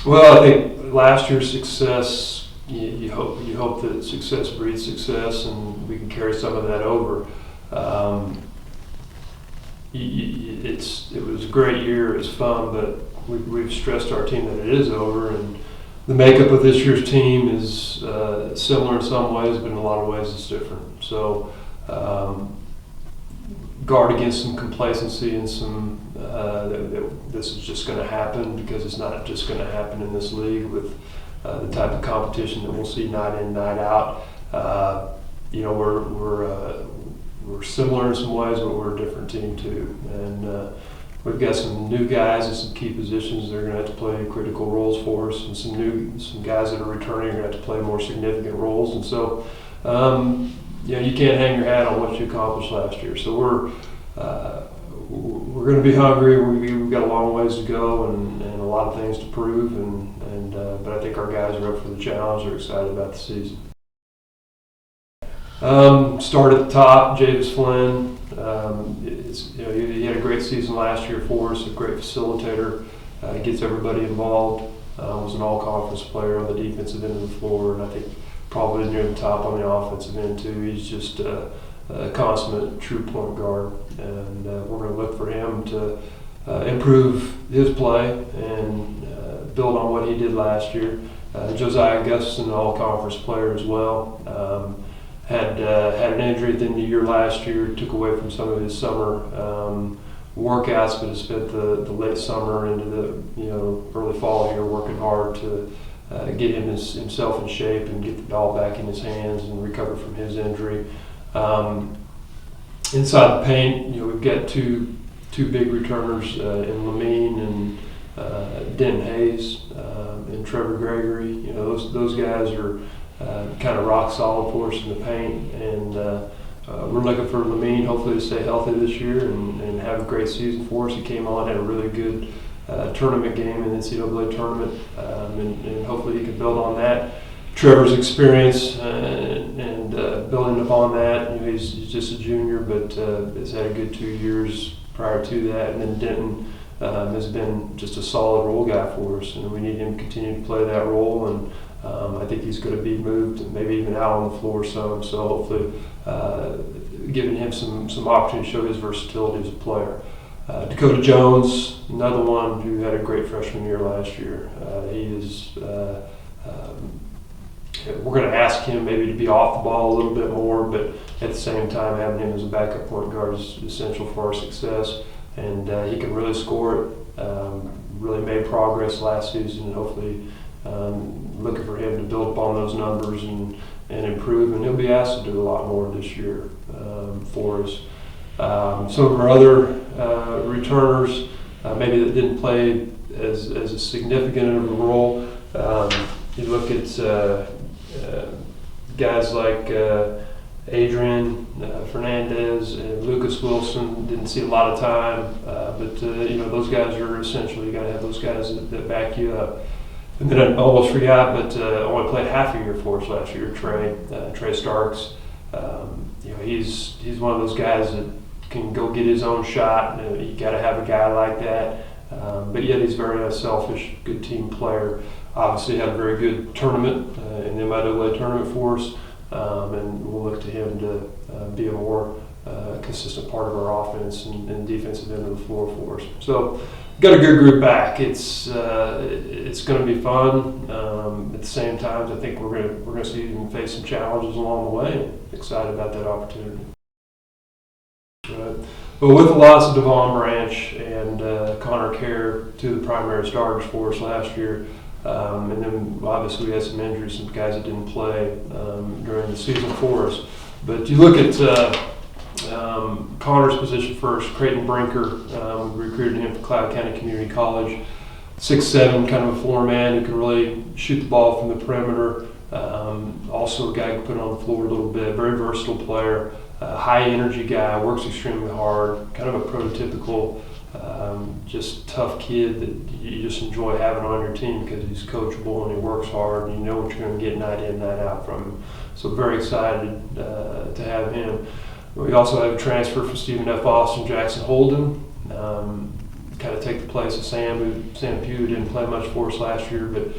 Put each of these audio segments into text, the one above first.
Well, I think last year's success, you hope that success breeds success, and we can carry some of that over. Um, it was a great year. It was fun, but we've stressed our team that it is over, and the makeup of this year's team is similar in some ways, but in a lot of ways it's different. So guard against some complacency and some that this is just going to happen, because it's not just going to happen in this league with the type of competition that we'll see night in, night out. We're similar in some ways, but we're a different team too. And we've got some new guys in some key positions that are going to have to play critical roles for us, and some guys that are returning are going to have to play more significant roles. And so, you can't hang your hat on what you accomplished last year. So we're going to be hungry. We've got a long ways to go and a lot of things to prove. But I think our guys are up for the challenge. They're excited about the season. Start at the top, Javis Flynn. He had a great season last year for us, a great facilitator, gets everybody involved, was an all-conference player on the defensive end of the floor, and I think probably near the top on the offensive end too. He's just a consummate true point guard, and we're going to look for him to improve his play and build on what he did last year. Josiah Gustafson, an all-conference player as well. Had an injury at the end of the year last year, took away from some of his summer workouts, but has spent the late summer into the early fall here working hard to get himself in shape and get the ball back in his hands and recover from his injury. Inside the paint, we've got two big returners in Lamine and Den Hayes and Trevor Gregory. Those guys are kind of rock solid for us in the paint, and we're looking for Lamine hopefully to stay healthy this year and have a great season for us. He came on, had a really good tournament game in the NCAA tournament, and hopefully he can build on that. Trevor's experience and building upon that. He's just a junior, but has had a good 2 years prior to that. And then Denton has been just a solid role guy for us, and we need him to continue to play that role. And I think he's going to be moved and maybe even out on the floor some. So hopefully giving him some opportunity to show his versatility as a player. Dakota Jones, another one who had a great freshman year last year. He is. We're going to ask him maybe to be off the ball a little bit more, but at the same time, having him as a backup point guard is essential for our success. And he can really score it. Really made progress last season, and hopefully looking for him to build upon those numbers and improve. And he'll be asked to do a lot more this year for us. Some of our other returners, maybe that didn't play as a significant of a role. You look at guys like Adrian Fernandez and Lucas Wilson. Didn't see a lot of time, but those guys are essential. You got to have those guys that back you up. And then I almost forgot, but only played half a year for us last year. Trey Starks. He's one of those guys that can go get his own shot. You got to have a guy like that. But yet he's very unselfish, good team player. Obviously had a very good tournament in the MIAA tournament for us, and we'll look to him to be a more consistent part of our offense and defensive end of the floor for us. So got a good group back. It's going to be fun. At the same time, I think we're going to see them face some challenges along the way. Excited about that opportunity. But with the loss of Devon Branch and Connor Kerr, two of the primary starters for us last year, and then obviously we had some injuries, some guys that didn't play during the season for us. But you look at Connor's position first, Creighton Brinker, we recruited him from Cloud County Community College, 6'7", kind of a floor man who can really shoot the ball from the perimeter. Also a guy who can put on the floor a little bit, very versatile player, high energy guy, works extremely hard, kind of a prototypical just tough kid that you just enjoy having on your team because he's coachable and he works hard and you know what you're going to get night in, night out from him. So very excited to have him. We also have a transfer from Stephen F. Austin, Jackson Holden. Kind kind of take the place of Sam Pugh, who didn't play much for us last year, but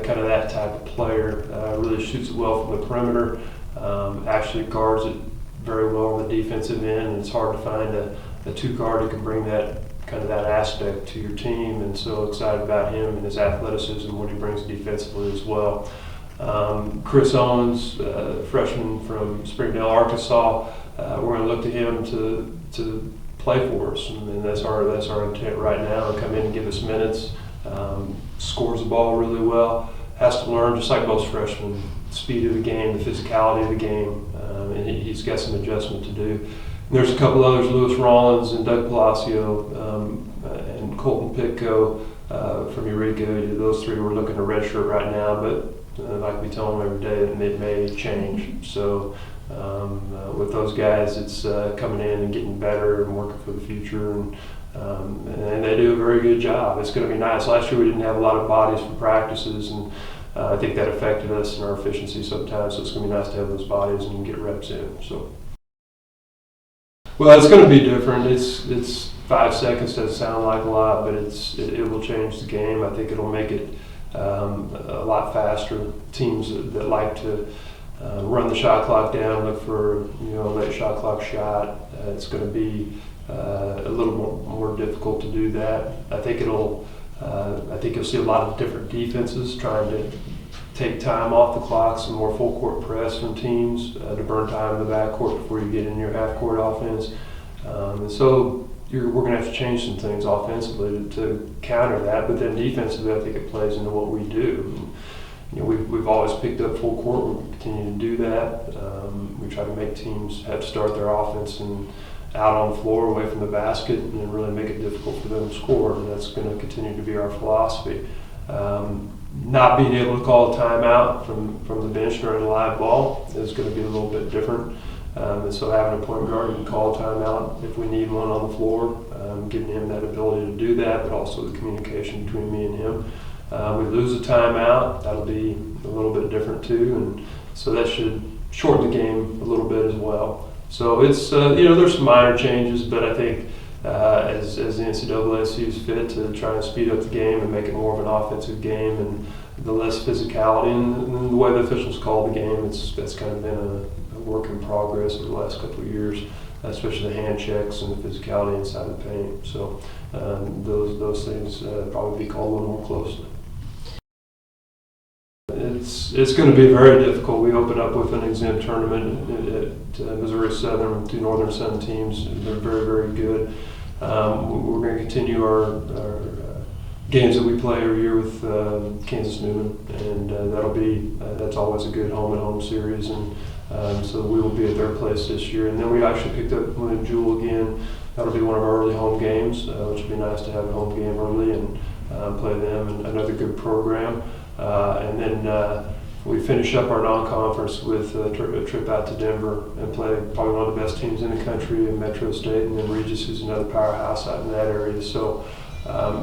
kind of that type of player. Really shoots it well from the perimeter, actually guards it very well on the defensive end, and it's hard to find a two guard who can bring that kind of that aspect to your team, and so excited about him and his athleticism, what he brings defensively as well. Chris Owens, freshman from Springdale, Arkansas, we're going to look to him to play for us, and that's our intent right now, to come in and give us minutes. Scores the ball really well, has to learn, just like most freshmen, the speed of the game, the physicality of the game, and he's got some adjustment to do. And there's a couple others, Lewis Rollins and Doug Palacio, and Colton Pitko from Eureka. Those three we're looking to redshirt right now, but like we tell them every day, it may change. So with those guys, it's coming in and getting better and working for the future, and they do a very good job. It's going to be nice. Last year we didn't have a lot of bodies for practices, and I think that affected us in our efficiency sometimes. So it's going to be nice to have those bodies and get reps in. So, well, it's going to be different. It's 5 seconds. Doesn't sound like a lot, but it will change the game. I think it'll make it a lot faster. Teams that like to run the shot clock down, look for a late shot clock shot. It's going to be a little more difficult to do that. I think you'll see a lot of different defenses trying to take time off the clock, some more full court press from teams to burn time in the backcourt before you get in your half court offense. And so we're going to have to change some things offensively to counter that, but then defensively, I think it plays into what we do. We've always picked up full court. We'll continue to do that. We try to make teams have to start their offense and out on the floor, away from the basket, and really make it difficult for them to score. And that's going to continue to be our philosophy. Not being able to call a timeout from the bench during a live ball is going to be a little bit different. And so having a point guard who can call a timeout if we need one on the floor, giving him that ability to do that, but also the communication between me and him. We lose a timeout, that'll be a little bit different too, and so that should shorten the game a little bit as well. So it's there's some minor changes, but I think as the NCAA sees fit to try and speed up the game and make it more of an offensive game and the less physicality and the way the officials call the game, that's kind of been a work in progress over the last couple of years, especially the hand checks and the physicality inside the paint. So those things probably be called a little more closely. It's going to be very difficult. We open up with an exempt tournament at Missouri Southern, 2 Northern Sun teams. They're very, very good. We're going to continue our games that we play every year with Kansas Newman, and that's always a good home-and-home series, and so we will be at their place this year. And then we actually picked up William Jewell again. That'll be one of our early home games, which will be nice to have a home game early and play them, and another good program. And then we finish up our non-conference with a trip out to Denver and play probably one of the best teams in the country in Metro State, and then Regis, who's another powerhouse out in that area. So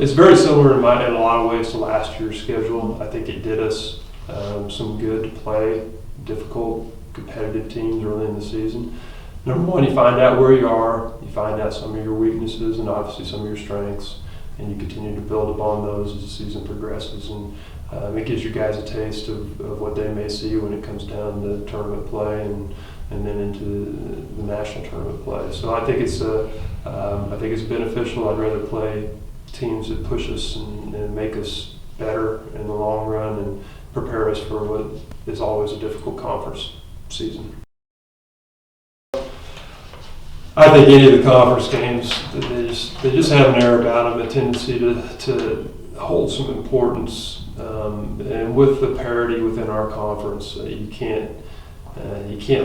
it's very similar in a lot of ways to last year's schedule. I think it did us some good to play difficult, competitive teams early in the season. Number one, you find out where you are, you find out some of your weaknesses and obviously some of your strengths, and you continue to build upon those as the season progresses. And it gives you guys a taste of what they may see when it comes down to tournament play and then into the national tournament play. So I think it's beneficial. I'd rather play teams that push us and make us better in the long run and prepare us for what is always a difficult conference season. I think any of the conference games, they just have an air about them, a tendency to hold some importance. And with the parity within our conference, you can't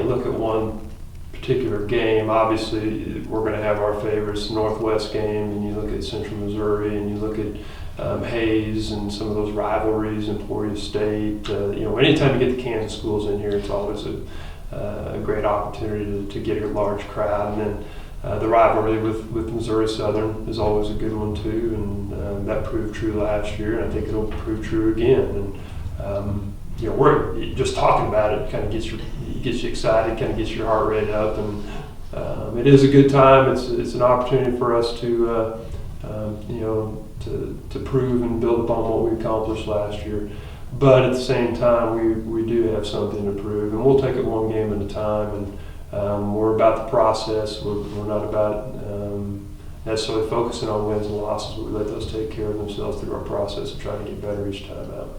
look at one particular game. Obviously, we're going to have our favorites, Northwest game, and you look at Central Missouri, and you look at Hayes and some of those rivalries, Emporia State. Anytime you get the Kansas schools in here, it's always a great opportunity to get a large crowd. And then the rivalry with Missouri Southern is always a good one too, and that proved true last year, and I think it'll prove true again. And we're just talking about it kind of gets you excited, kind of gets your heart rate up, and it is a good time. It's an opportunity for us to to prove and build upon what we accomplished last year. But at the same time, we do have something to prove, and we'll take it one game at a time. And we're about the process. We're not about necessarily focusing on wins and losses. We let those take care of themselves through our process and try to get better each time out.